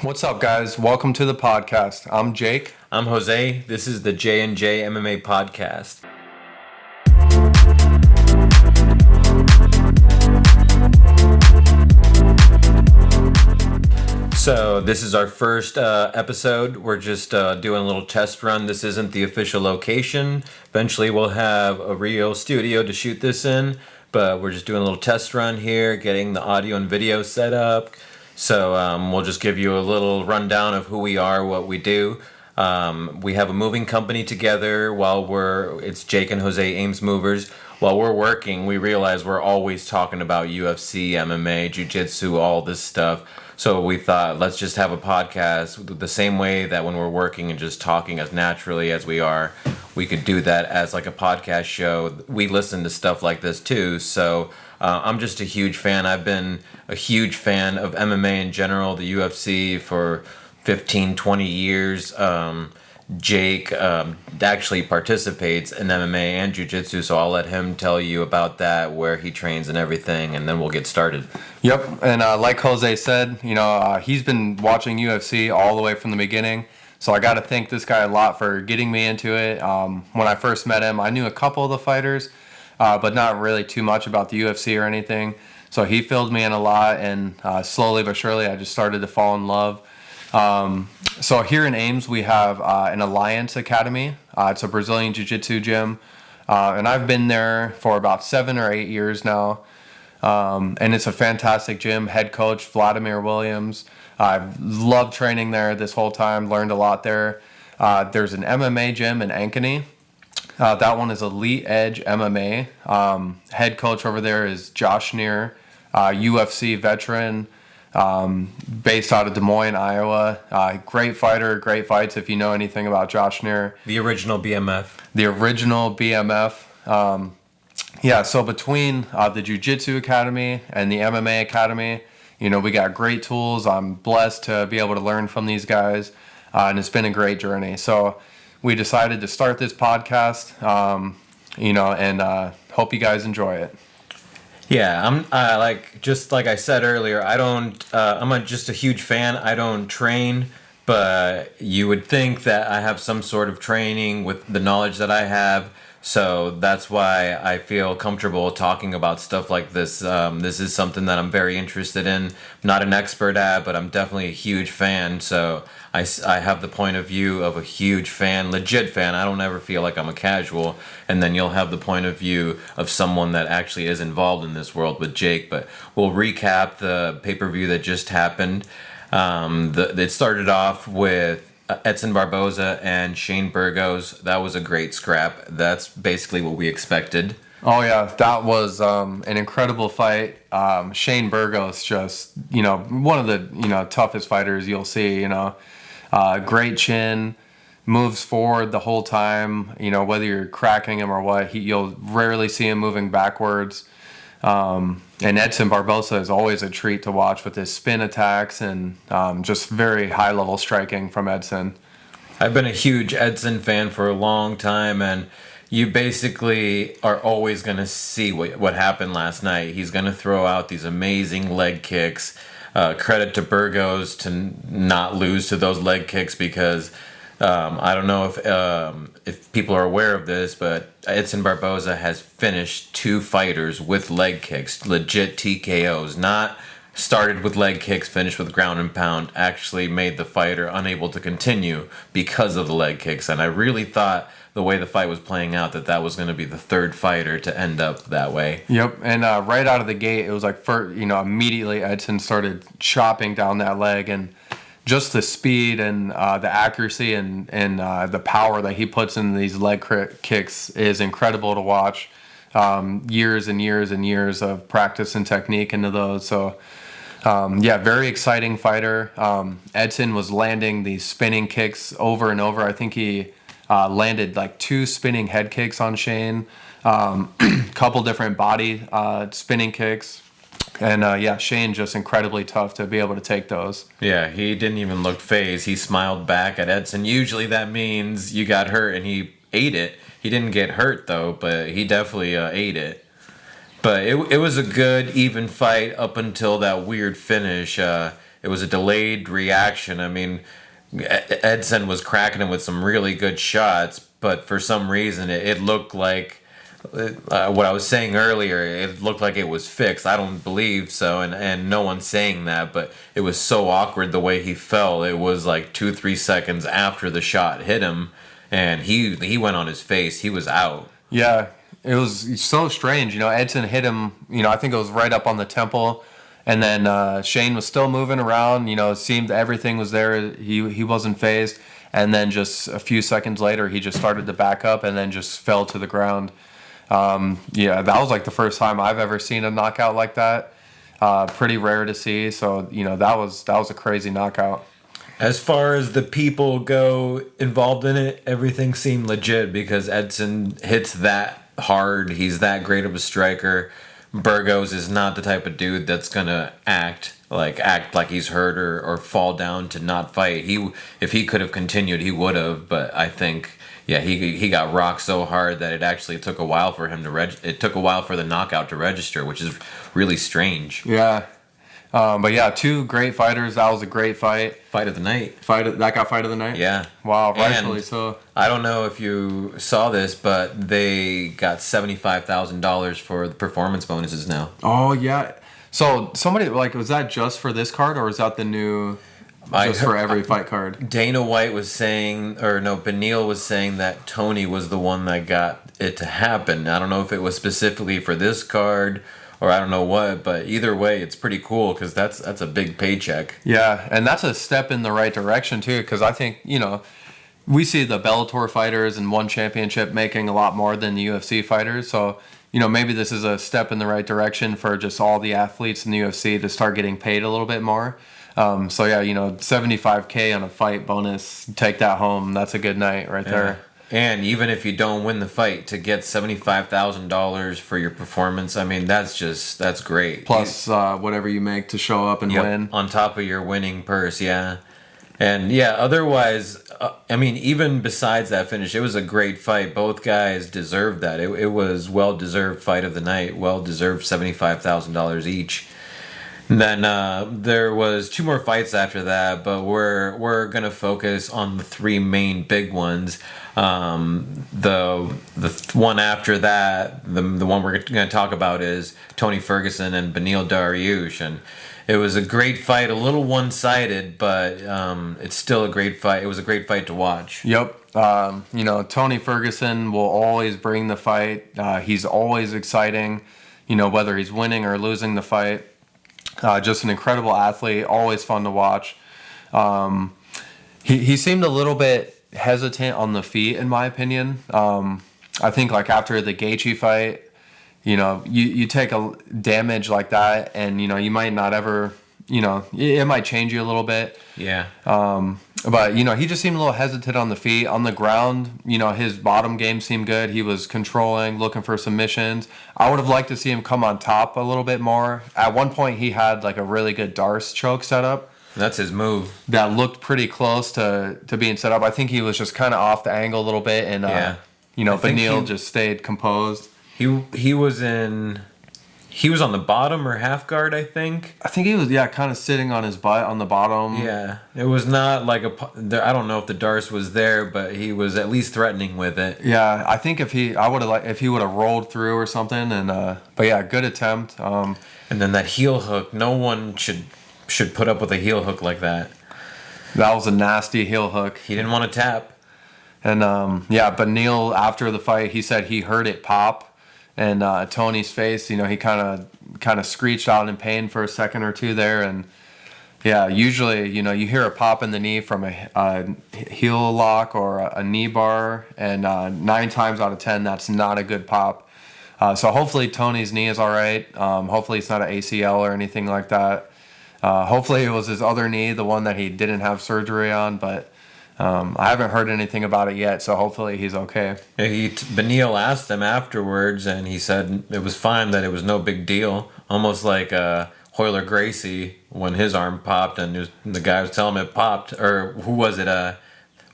What's up, guys? Welcome to the podcast. I'm Jake. I'm Jose. This is the J&J MMA podcast. So this is our first episode. We're just doing a little test run. This isn't the official location. Eventually we'll have a real studio to shoot this in, but we're just doing a little test run here, getting the audio and video set up. So we'll just give you a little rundown of who we are, what we do. We have a moving company together it's Jake and Jose Ames Movers. While we're working, we realize we're always talking about UFC, MMA, jiu-jitsu, all this stuff. So we thought, let's just have a podcast the same way that when we're working and just talking as naturally as we are, we could do that as like a podcast show. We listen to stuff like this too. So I'm just a huge fan. I've been a huge fan of MMA in general, the UFC for 15, 20 years. Jake actually participates in MMA and jiu-jitsu, so I'll let him tell you about that, where he trains and everything, and then we'll get started. Yep, and like Jose said, he's been watching UFC all the way from the beginning, so I got to thank this guy a lot for getting me into it. When I first met him, I knew a couple of the fighters, but not really too much about the UFC or anything, so he filled me in a lot, and slowly but surely I just started to fall in love. So here in Ames, we have an Alliance Academy. It's a Brazilian Jiu-Jitsu gym, and I've been there for about 7 or 8 years now. And it's a fantastic gym. Head coach Vladimir Williams. I've loved training there this whole time. Learned a lot there. There's an MMA gym in Ankeny. That one is Elite Edge MMA. Head coach over there is Josh Neer, UFC veteran. Based out of Des Moines, Iowa. Great fighter, great fights if you know anything about Josh Neer. The original BMF. The original BMF. So between the Jiu-Jitsu Academy and the MMA Academy, we got great tools. I'm blessed to be able to learn from these guys, and it's been a great journey. So we decided to start this podcast, and hope you guys enjoy it. Yeah, I'm like I said earlier, I'm just a huge fan. I don't train, but you would think that I have some sort of training with the knowledge that I have. So that's why I feel comfortable talking about stuff like this. This is something that I'm very interested in. I'm not an expert at, but I'm definitely a huge fan. So I have the point of view of a huge fan, legit fan. I don't ever feel like I'm a casual. And then you'll have the point of view of someone that actually is involved in this world with Jake. But we'll recap the pay-per-view that just happened. It started off with Edson Barboza and Shane Burgos. That was a great scrap. That's basically what we expected. Oh yeah, that was an incredible fight. Shane Burgos, just one of the toughest fighters you'll see. Great chin, moves forward the whole time. Whether you're cracking him or what, you'll rarely see him moving backwards. And Edson Barboza is always a treat to watch with his spin attacks and just very high-level striking from Edson. I've been a huge Edson fan for a long time, and you basically are always going to see what happened last night. He's going to throw out these amazing leg kicks. Credit to Burgos to not lose to those leg kicks because I don't know if people are aware of this, but Edson Barboza has finished 2 fighters with leg kicks, legit TKOs, not started with leg kicks, finished with ground and pound, actually made the fighter unable to continue because of the leg kicks. And I really thought the way the fight was playing out that was going to be the 3rd fighter to end up that way. Yep, and right out of the gate, it was like immediately Edson started chopping down that leg, and just the speed and the accuracy and the power that he puts in these leg kicks is incredible to watch. Years and years and years of practice and technique into those. So, very exciting fighter. Edson was landing these spinning kicks over and over. I think he landed like 2 spinning head kicks on Shane, couple different body spinning kicks. And Shane just incredibly tough to be able to take those. Yeah, he didn't even look phased. He smiled back at Edson. Usually that means you got hurt, and he ate it. He didn't get hurt though, but he definitely ate it. But it was a good, even fight up until that weird finish. it was a delayed reaction. I mean, Edson was cracking him with some really good shots, but for some reason it looked like what I was saying earlier. It looked like it was fixed. I don't believe so, and no one's saying that, but it was so awkward the way he fell. It was like 2-3 seconds after the shot hit him, and he went on his face. He was out. Yeah, it was so strange. Edson hit him, I think it was right up on the temple. And then Shane was still moving around. It seemed everything was there. He wasn't phased. And then just a few seconds later, he just started to back up and then just fell to the ground. Yeah, that was like the first time I've ever seen a knockout like that. Pretty rare to see. So, that was a crazy knockout. As far as the people go involved in it, everything seemed legit because Edson hits that hard. He's that great of a striker. Burgos is not the type of dude that's gonna act like he's hurt or fall down to not fight. If he could have continued, he would have. But I think, yeah, he got rocked so hard that it actually took a while for him to it took a while for the knockout to register, which is really strange. Yeah. But yeah, two great fighters. That was a great fight. Fight of the night. That got fight of the night? Yeah. Wow, rightfully so. I don't know if you saw this, but they got $75,000 for the performance bonuses now. Oh, yeah. So somebody, was that just for this card, or is that the new, for every fight card? Dana White was saying, Beneil was saying that Tony was the one that got it to happen. I don't know if it was specifically for this card or I don't know what, but either way, it's pretty cool because that's a big paycheck. Yeah, and that's a step in the right direction too, because I think, we see the Bellator fighters and one championship making a lot more than the UFC fighters, so, maybe this is a step in the right direction for just all the athletes in the UFC to start getting paid a little bit more. So yeah, $75K on a fight bonus, take that home, that's a good night right there. And even if you don't win the fight, to get $75,000 for your performance, I mean, that's great. Plus whatever you make to show up and win. On top of your winning purse, yeah. And yeah, otherwise, I mean, even besides that finish, it was a great fight. Both guys deserved that. It was well-deserved fight of the night, well-deserved $75,000 each. And then there was 2 more fights after that, but we're gonna focus on the 3 main big ones. The one after that, the one we're gonna talk about is Tony Ferguson and Beneil Dariush, and it was a great fight, a little one-sided, but it's still a great fight. It was a great fight to watch. Yep. Tony Ferguson will always bring the fight. He's always exciting, whether he's winning or losing the fight. Just an incredible athlete, always fun to watch. He seemed a little bit hesitant on the feet, in my opinion. I think after the Gaethje fight, you take a damage like that, and you might not ever, it might change you a little bit. Yeah. But he just seemed a little hesitant on the feet. On the ground, his bottom game seemed good. He was controlling, looking for submissions. I would have liked to see him come on top a little bit more. At one point, he had a really good Darce choke set up. That's his move. That looked pretty close to being set up. I think he was just kind of off the angle a little bit, and Beneil just stayed composed. He was on the bottom or half guard, I think. I think he was, kind of sitting on his butt on the bottom. Yeah, it was not I don't know if the Darce was there, but he was at least threatening with it. Yeah, I think if he would have rolled through or something, and but yeah, good attempt. And then that heel hook, no one should put up with a heel hook like that. That was a nasty heel hook. He didn't want to tap. And Beneil, after the fight, he said he heard it pop. And Tony's face, he kind of screeched out in pain for a second or two there. And yeah, usually, you hear a pop in the knee from a heel lock or a knee bar, and 9 times out of 10, that's not a good pop. So hopefully Tony's knee is all right. Hopefully it's not an ACL or anything like that. Hopefully it was his other knee, the one that he didn't have surgery on, but I haven't heard anything about it yet, so hopefully he's okay. Beneil asked him afterwards, and he said it was fine, that it was no big deal. Almost like Hoyler Gracie when his arm popped, and the guy was telling him it popped. Or who was it?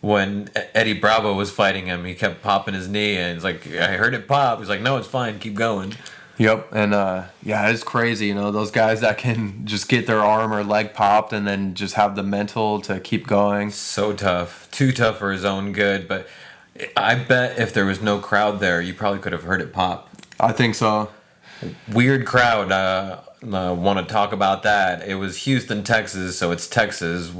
When Eddie Bravo was fighting him, he kept popping his knee, and he's like, I heard it pop. He's like, no, it's fine, keep going. Yep, and yeah, it's crazy. Those guys that can just get their arm or leg popped and then just have the mental to keep going. So tough. Too tough for his own good, but I bet if there was no crowd there, you probably could have heard it pop. I think so. Weird crowd. Want to talk about that. It was Houston, Texas, so it's Texas.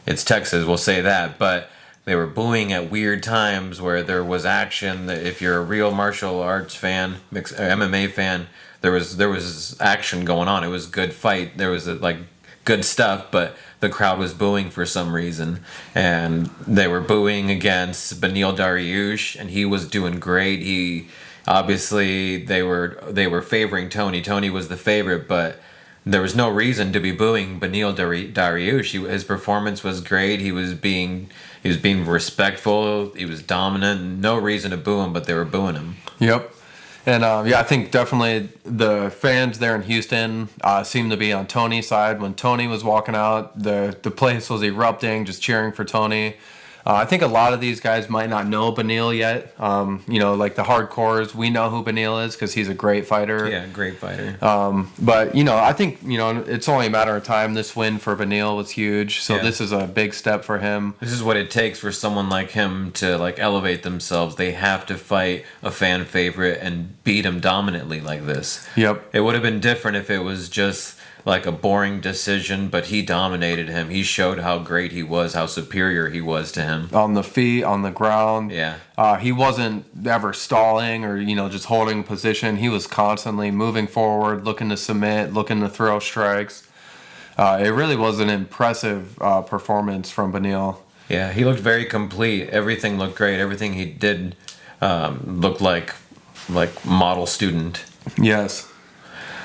It's Texas, we'll say that. But they were booing at weird times where there was action. If you're a real martial arts fan, MMA fan, there was action going on. It was a good fight. There was good stuff, but the crowd was booing for some reason, and they were booing against Beneil Dariush, and he was doing great. He obviously they were favoring Tony. Tony was the favorite, but there was no reason to be booing Beneil Dariush. His performance was great. He was being respectful. He was dominant. No reason to boo him, but they were booing him. Yep. And yeah, I think definitely the fans there in Houston seemed to be on Tony's side. When Tony was walking out, the place was erupting, just cheering for Tony. I think a lot of these guys might not know Beneil yet. Like the hardcores, we know who Beneil is because he's a great fighter. Yeah, great fighter. But I think it's only a matter of time. This win for Beneil was huge, so This is a big step for him. This is what it takes for someone like him to elevate themselves. They have to fight a fan favorite and beat him dominantly like this. Yep. It would have been different if it was just like a boring decision, but he dominated him. He showed how great he was, how superior he was to him. On the feet, on the ground. Yeah. He wasn't ever stalling or, just holding position. He was constantly moving forward, looking to submit, looking to throw strikes. It really was an impressive performance from Beneil. Yeah, he looked very complete. Everything looked great. Everything he did looked like model student. Yes.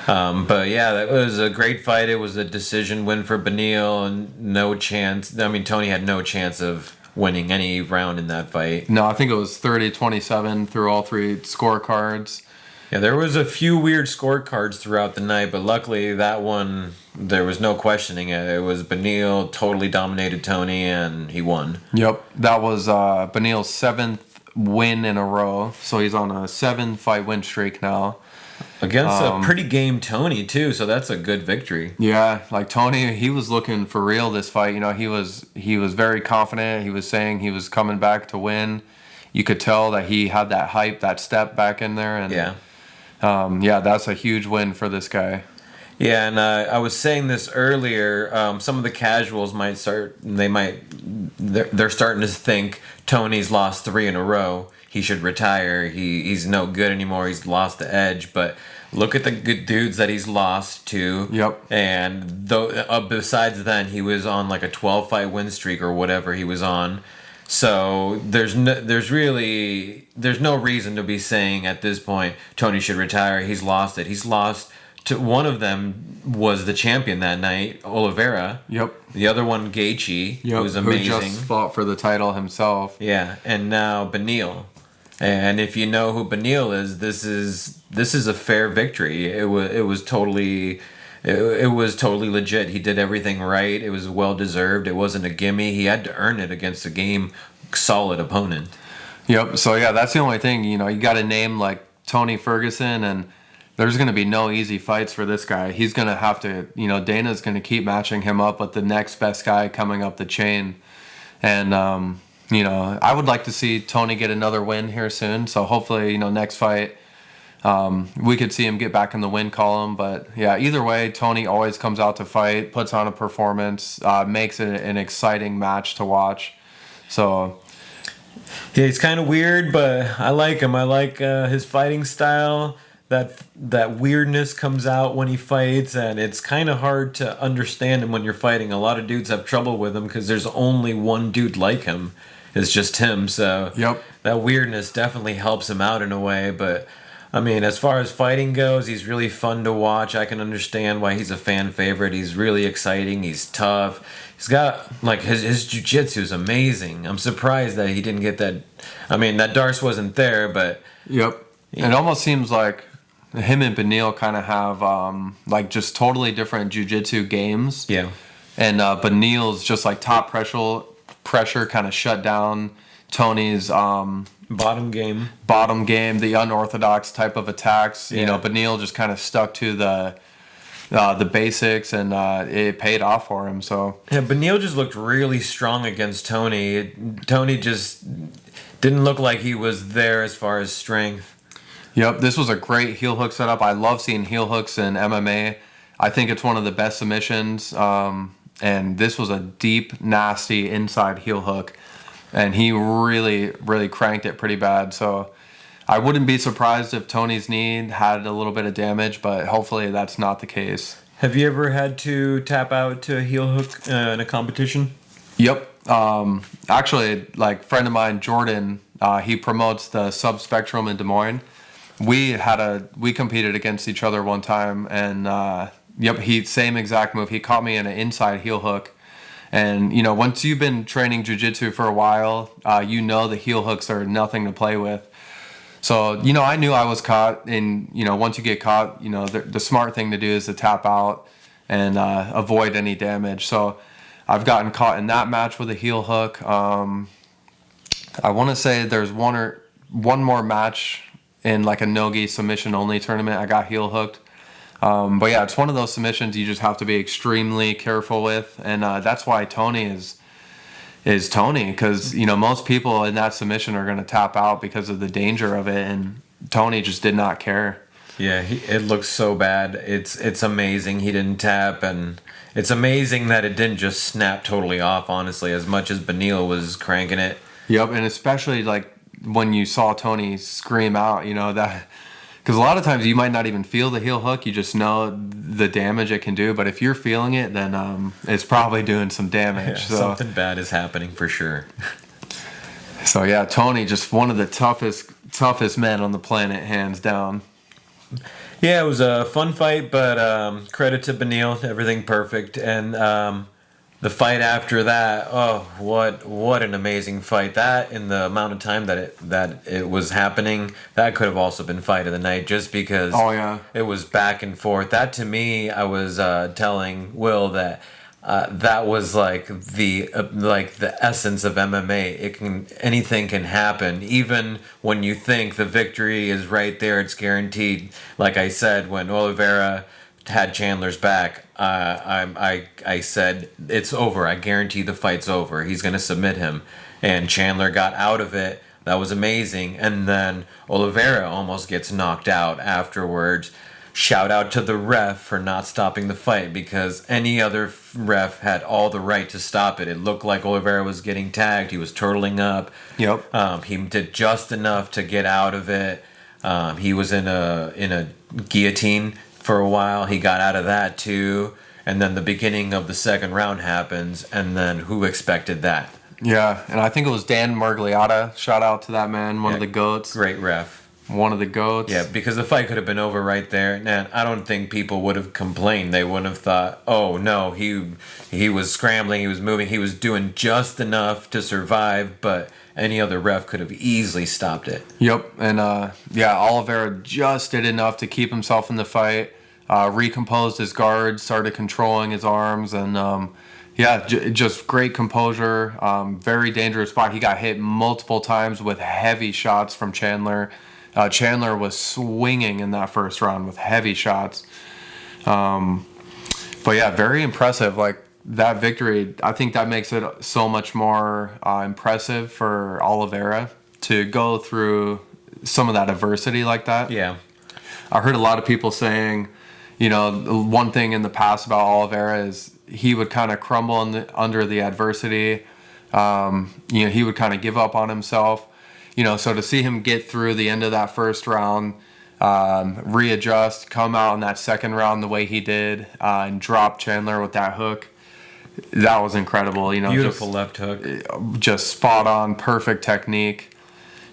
But yeah, that was a great fight. It was a decision win for Beneil, and no chance. I mean, Tony had no chance of winning any round in that fight. No, I think it was 30-27 through all three scorecards. Yeah, there was a few weird scorecards throughout the night, but luckily that one, there was no questioning it. It was Beneil totally dominated Tony, and he won. Yep, that was Beneil's 7th win in a row, so he's on a 7-fight win streak now. Against a pretty game Tony too, so that's a good victory. Yeah, like Tony, he was looking for real this fight. He was very confident. He was saying he was coming back to win. You could tell that he had that hype, that step back in there, and yeah, that's a huge win for this guy. Yeah, and I was saying this earlier. Some of the casuals they're starting to think Tony's lost 3 in a row. He should retire. He's no good anymore. He's lost the edge. But look at the good dudes that he's lost to. Yep. And besides then, he was on like a 12-fight win streak or whatever he was on. So there's no reason to be saying at this point Tony should retire. He's lost it. He's lost to one of them was the champion that night, Oliveira. Yep. The other one, Gaethje, who was amazing. Who just fought for the title himself. Yeah, and now Beneil. And if you know who Beneil is, this is a fair victory. It was totally legit. He did everything right. It was well deserved. It wasn't a gimme. He had to earn it against a solid opponent. Yep. So yeah, that's the only thing. You got a name like Tony Ferguson, and there's going to be no easy fights for this guy. He's going to have to, Dana's going to keep matching him up with the next best guy coming up the chain. And I would like to see Tony get another win here soon. So hopefully, next fight, we could see him get back in the win column. But yeah, either way, Tony always comes out to fight, puts on a performance, makes it an exciting match to watch. So yeah, he's kind of weird, but I like him. I like his fighting style. That weirdness comes out when he fights, and it's kind of hard to understand him when you're fighting. A lot of dudes have trouble with him because there's only one dude like him. It's just him. So yep. That weirdness definitely helps him out in a way. But I mean, as far as fighting goes, he's really fun to watch. I can understand why he's a fan favorite. He's really exciting. He's tough. He's got his jiu-jitsu is amazing. I'm surprised that he didn't get that. I mean, that Darce wasn't there, but yep. It almost seems like him and Beneil kind of have just totally different jiu-jitsu games. Yeah. And Beneil's just like top pressure kind of shut down Tony's Bottom game. Bottom game, the unorthodox type of attacks. Yeah. You know, Beneil just kind of stuck to the basics, and it paid off for him. So Yeah, Beneil just looked really strong against Tony. Tony just didn't look like he was there as far as strength. yep, this was a great heel hook setup. I love seeing heel hooks in MMA. I think it's one of the best submissions. And this was a deep, nasty inside heel hook, and he really, really cranked it pretty bad. So I wouldn't be surprised if Tony's knee had a little bit of damage, but hopefully that's not the case. Have you ever had to tap out to a heel hook in a competition? Yep. Actually, like friend of mine, Jordan, he promotes the Sub Spectrum in Des Moines. We competed against each other one time, and yep, same exact move. He caught me in an inside heel hook, and you know, once you've been training jiu-jitsu for a while, you know the heel hooks are nothing to play with. So you know, I knew I was caught, and you know, once you get caught, you know, the smart thing to do is to tap out and avoid any damage. So I've gotten caught in that match with a heel hook. I want to say there's one more match in like a no-gi submission only tournament. I got heel hooked. But yeah, it's one of those submissions you just have to be extremely careful with, and that's why Tony is Tony, because you know most people in that submission are going to tap out because of the danger of it, and Tony just did not care. Yeah, it looks so bad. It's amazing he didn't tap, and it's amazing that it didn't just snap totally off. Honestly, as much as Beneil was cranking it. Yep, and especially like when you saw Tony scream out, you know that. Because a lot of times you might not even feel the heel hook, you just know the damage it can do. But if you're feeling it, then it's probably doing some damage. Yeah, so. Something bad is happening for sure. So yeah, Tony, just one of the toughest men on the planet, hands down. Yeah, it was a fun fight, but credit to Beneil, everything perfect. And the fight after that, oh, what an amazing fight! That in the amount of time that it was happening, that could have also been fight of the night, just because. Oh yeah. It was back and forth. That to me, I was telling Will that that was like the essence of MMA. Anything can happen, even when you think the victory is right there, it's guaranteed. Like I said, when Oliveira had Chandler's back, I said it's over. I guarantee the fight's over. He's gonna submit him, and Chandler got out of it. That was amazing. And then Oliveira almost gets knocked out afterwards. Shout out to the ref for not stopping the fight, because any other ref had all the right to stop it. It looked like Oliveira was getting tagged. He was turtling up. Yep. He did just enough to get out of it. He was in a guillotine for a while. He got out of that too. And then the beginning of the second round happens, and then who expected that? Yeah, and I think it was Dan Margliotta. Shout out to that man, one of the GOATs. Great ref. One of the GOATs. Yeah, because the fight could have been over right there. And I don't think people would have complained. They wouldn't have thought, oh no, he was scrambling, he was moving, he was doing just enough to survive, but any other ref could have easily stopped it. Yep, and yeah, Oliveira just did enough to keep himself in the fight, recomposed his guard, started controlling his arms, and yeah, just great composure, very dangerous spot. He got hit multiple times with heavy shots from Chandler. Chandler was swinging in that first round with heavy shots. But yeah, very impressive. Like that victory, I think that makes it so much more impressive for Oliveira to go through some of that adversity like that. Yeah. I heard a lot of people saying, you know, one thing in the past about Oliveira is he would kind of crumble under the adversity. You know, he would kind of give up on himself. You know, so to see him get through the end of that first round, readjust, come out in that second round the way he did, and drop Chandler with that hook, that was incredible. You know, Beautiful left hook. Just spot on, perfect technique.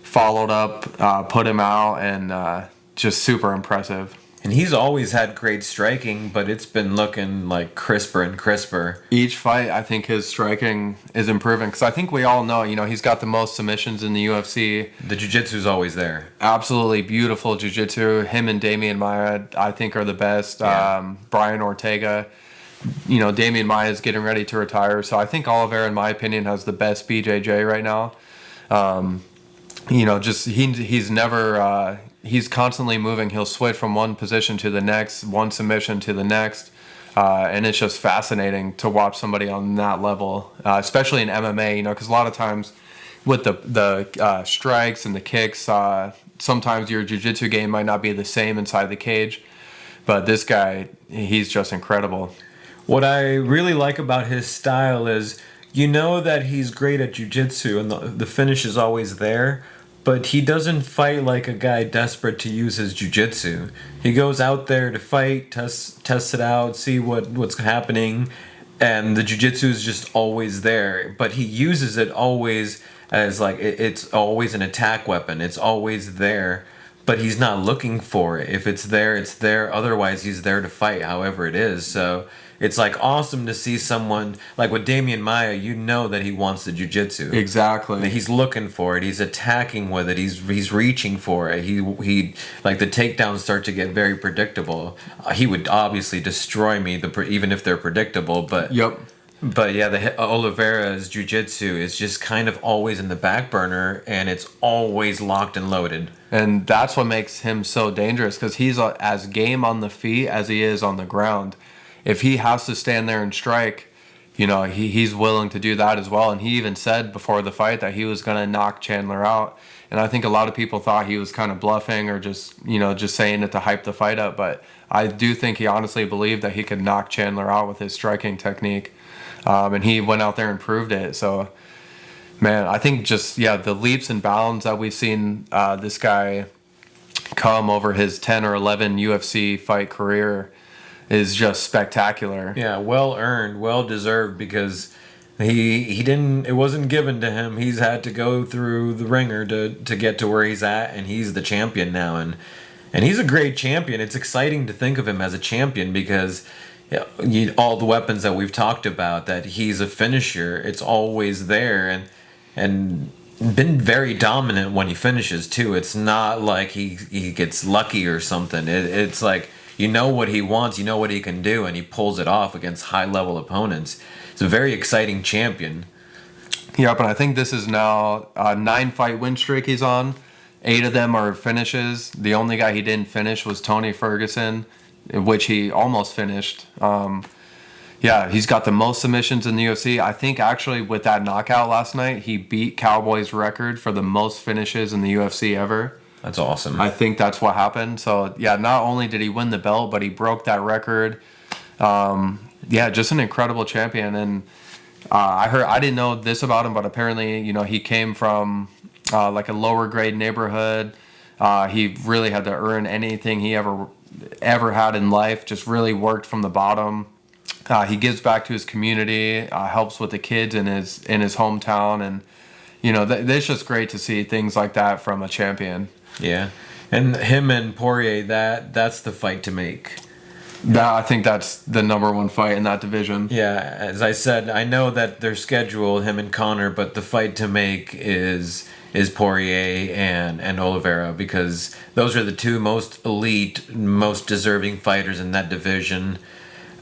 Followed up, put him out, and just super impressive. And he's always had great striking, but it's been looking like crisper and crisper. Each fight, I think his striking is improving. Because I think we all know, you know, he's got the most submissions in the UFC. The jiu-jitsu's always there. Absolutely beautiful jiu-jitsu. Him and Damian Maia, I think, are the best. Yeah. Brian Ortega. You know, Damian Maia is getting ready to retire. So I think Oliveira, in my opinion, has the best BJJ right now. just he's never he's constantly moving. He'll switch from one position to the next, one submission to the next, and it's just fascinating to watch somebody on that level, especially in MMA. Because a lot of times with the strikes and the kicks, sometimes your jiu-jitsu game might not be the same inside the cage, but this guy, he's just incredible. What I really like about his style is, that he's great at jiu-jitsu and the finish is always there, but he doesn't fight like a guy desperate to use his jiu-jitsu. He goes out there to fight, test it out, see what's happening, and the jiu-jitsu is just always there, but he uses it always as like it's always an attack weapon. It's always there, but he's not looking for it. If it's there, it's there. Otherwise, he's there to fight however it is. So it's like awesome to see someone like with Damian Maia, that he wants the jiu-jitsu. Exactly. He's looking for it. He's attacking with it. He's reaching for it. He like the takedowns start to get very predictable. He would obviously destroy me even if they're predictable, but Yep. But yeah, the Oliveira's jiu-jitsu is just kind of always in the back burner, and it's always locked and loaded. And that's what makes him so dangerous, because he's as game on the feet as he is on the ground. If he has to stand there and strike, he's willing to do that as well. And he even said before the fight that he was going to knock Chandler out. And I think a lot of people thought he was kind of bluffing or just saying it to hype the fight up. But I do think he honestly believed that he could knock Chandler out with his striking technique. And he went out there and proved it. So, man, I think the leaps and bounds that we've seen this guy come over his 10 or 11 UFC fight career is just spectacular. Yeah, well earned, well deserved, because he didn't. It wasn't given to him. He's had to go through the ringer to get to where he's at, and he's the champion now. And he's a great champion. It's exciting to think of him as a champion because all the weapons that we've talked about, that he's a finisher. It's always there, and been very dominant when he finishes too. It's not like he gets lucky or something. It's like what he wants, what he can do, and he pulls it off against high level opponents. It's a very exciting champion. Yep, and I think this is now a 9-fight win streak he's on. 8 of them are finishes. The only guy he didn't finish was Tony Ferguson, which he almost finished. He's got the most submissions in the UFC. I think actually with that knockout last night, he beat Cowboy's record for the most finishes in the UFC ever. That's awesome. I think that's what happened. So, not only did he win the belt, but he broke that record. Just an incredible champion. And I didn't know this about him, but apparently, he came from like a lower grade neighborhood. He really had to earn anything he ever had in life, just really worked from the bottom. He gives back to his community, helps with the kids in his hometown, and it's just great to see things like that from a champion. Yeah, and him and Poirier, that's the fight to make. I think that's the number one fight in that division. Yeah, as I said, I know that they're scheduled, him and Conor, but the fight to make is Poirier and Oliveira, because those are the two most elite, most deserving fighters in that division.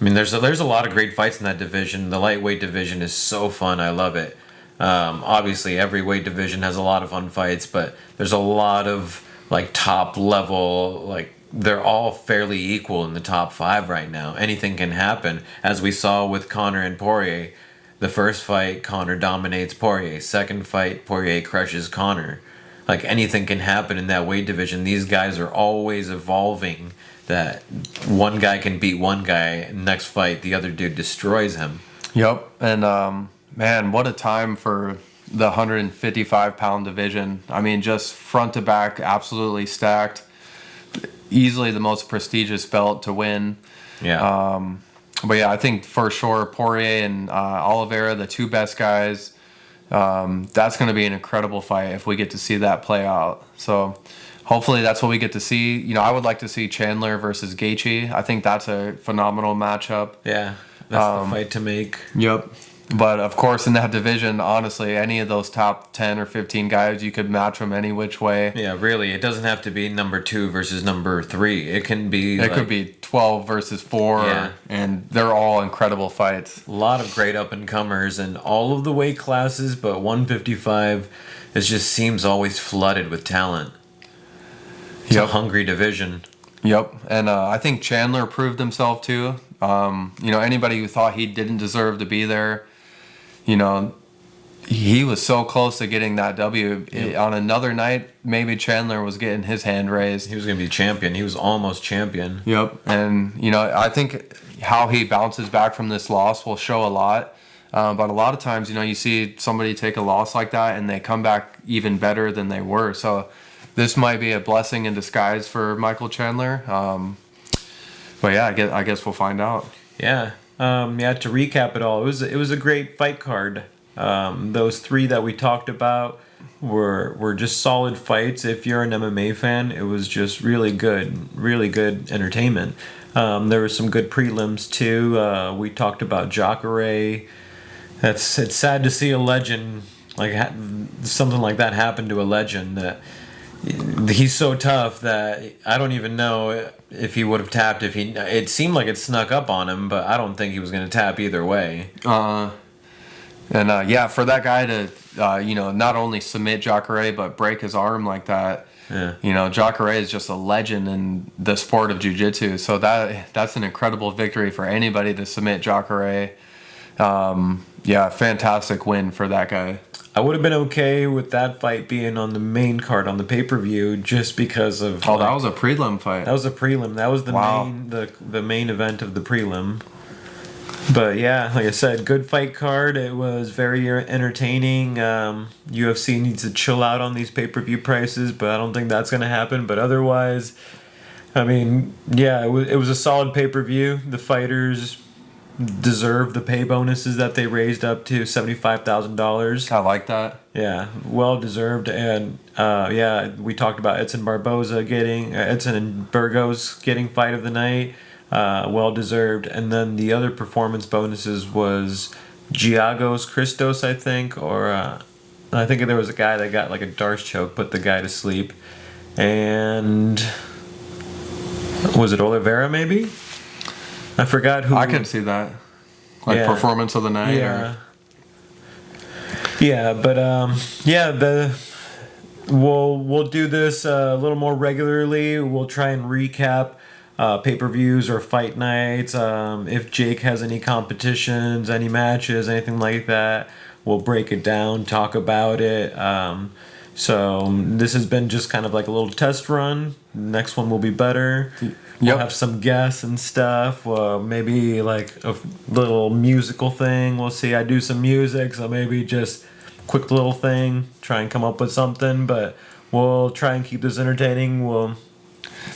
I mean, there's a lot of great fights in that division. The lightweight division is so fun. I love it. Obviously, every weight division has a lot of fun fights, but there's a lot of like top level, like they're all fairly equal in the top 5 right now. Anything can happen, as we saw with Conor and Poirier. The first fight, Conor dominates Poirier. Second fight, Poirier crushes Conor. Like anything can happen in that weight division. These guys are always evolving. That one guy can beat one guy. Next fight, the other dude destroys him. Yep, and man, what a time for the 155-pound division. I mean, just front to back, absolutely stacked. Easily the most prestigious belt to win. Yeah. But I think for sure Poirier and Oliveira, the two best guys. That's going to be an incredible fight if we get to see that play out. So hopefully that's what we get to see. I would like to see Chandler versus Gaethje. I think that's a phenomenal matchup. Yeah, that's the fight to make. Yep. But of course, in that division, honestly, any of those top 10 or 15 guys, you could match them any which way. Yeah, really. It doesn't have to be number 2 versus number 3. It can be. It could be 12 versus 4, Yeah. and they're all incredible fights. A lot of great up and comers in all of the weight classes, but 155 it just seems always flooded with talent. It's a hungry division. Yep, and I think Chandler proved himself too. Anybody who thought he didn't deserve to be there, he was so close to getting that W. On another night, maybe Chandler was getting his hand raised. He was going to be champion. He was almost champion. Yep, and I think how he bounces back from this loss will show a lot. But a lot of times, you see somebody take a loss like that and they come back even better than they were. So this might be a blessing in disguise for Michael Chandler. But yeah, I guess we'll find out. Yeah. To recap it all, it was a great fight card. Those 3 that we talked about were just solid fights. If you're an MMA fan, it was just really good entertainment. There were some good prelims too. We talked about Jacare. It's sad to see a legend something like that happen to a legend. That he's so tough that I don't even know if he would have tapped if he. It seemed like it snuck up on him, but I don't think he was going to tap either way. For that guy to not only submit Jacare but break his arm like that. Yeah. Jacare is just a legend in the sport of jiu-jitsu. So that's an incredible victory for anybody to submit Jacare. Fantastic win for that guy. I would have been okay with that fight being on the main card on the pay-per-view just because of. Oh, that was a prelim fight. That was a prelim. That was the main event of the prelim. But yeah, like I said, good fight card. It was very entertaining. UFC needs to chill out on these pay-per-view prices, but I don't think that's going to happen. But otherwise, I mean, yeah, it was a solid pay-per-view. The fighters deserve the pay bonuses that they raised up to $75,000. I like that. Yeah, well deserved. And we talked about Edson and Burgos getting fight of the night. Well deserved. And then the other performance bonuses was Giagos Christos, I think, or I think there was a guy that got like a Darce choke, put the guy to sleep. And was it Oliveira maybe? I forgot who. I can see that. Performance of the night. Yeah. Yeah, but we'll do this a little more regularly. We'll try and recap pay-per-views or fight nights. If Jake has any competitions, any matches, anything like that, we'll break it down, talk about it. So this has been just kind of like a little test run. Next one will be better. We'll have some guests and stuff. Maybe like a little musical thing. We'll see. I do some music, so maybe just quick little thing. Try and come up with something, but we'll try and keep this entertaining.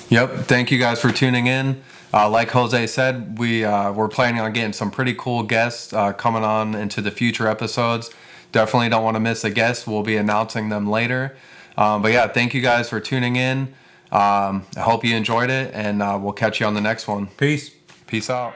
Thank you guys for tuning in. Like Jose said, we're planning on getting some pretty cool guests coming on into the future episodes. Definitely don't want to miss a guest. We'll be announcing them later. Thank you guys for tuning in. I hope you enjoyed it, and we'll catch you on the next one. Peace out.